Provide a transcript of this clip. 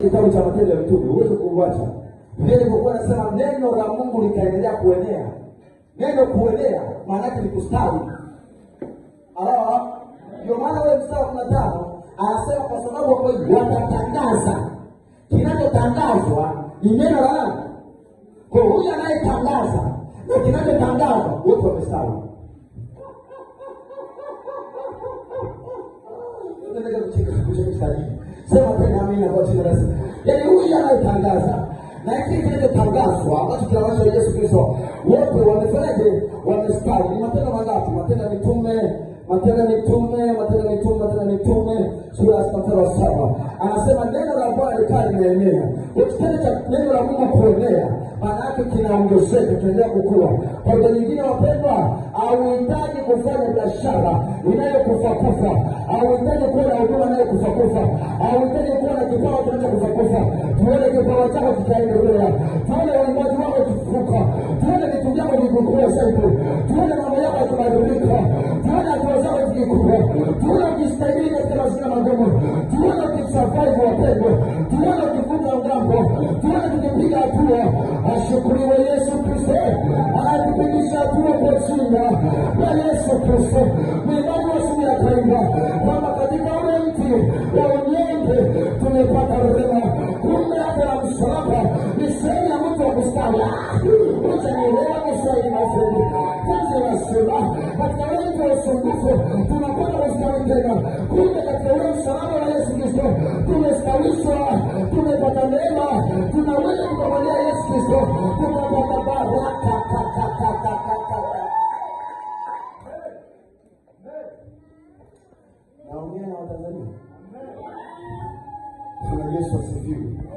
Kitabu cha Matendo ya Mitume huwezi kuuacha. Biblia ilipokuwa inasema neno la Mungu likaendelea kuenea. Neno kuenea maana yake ni kustawi. Ndio maana wewe mstari wa 15 anasema kwa sababu watatangaza. Kinachotangazwa ni neno la nani? Kwa huyu anayetangaza na kinachotangazwa wote wamestawi. Sema tena amina kwa jina la Yesu. Yaani huyu anayetangaza na kile kinachotangazwa ambacho kinawasha Yesu Kristo wote wamefanyaje? Wamestawi. Ni matendo mangapi? Matendo ya Mitume sura ya 7 anasema neno la Bwana likaa limeenea. Ukitenda cha neno la Mungu kuenea maana yake kinaongezeka, kinaendelea kukua. Kwa hiyo nyingine wapendwa, hauhitaji kufanya biashara inayokufa, hauhitaji kuwa na huduma inayokufa, hauhitaji kuwa na kipawa kinachokufa. Tuone kipawa chako kitaendelea, tuone uimbaji wako ukifufuka, tuone vitu vyako vikikua zaidi, tuone mambo yako yakibadilika, tuone hatua zako zikikua, tuone ukistahimili katika mazingira magumu, tuone ukisurvive wapendwa, tuone ukivuka ngambo, tuone tukipiga hatua. Ashukuriwe Yesu Kristo anatupigisha hatua kwa jina la Yesu Kristo. Mwimbaji wa siku ya kaimba kwamba katika ule mti wa unyonge tumepata rehema. Kumbe hata la msalaba ni sehemu ya mtu wa kustawi. Utanielewa Kiswahili mazuri. Kwanza nasema katika ule mti wa usumbufu tunapata kustawi tena. Kumbe katika ule msalaba wa Yesu Kristo tumestawishwa, tumepata neema, tunaweza kumwendea Yesu Kristo, tunapata baraka. Naongea na Watanzania. Yesu asifiwe.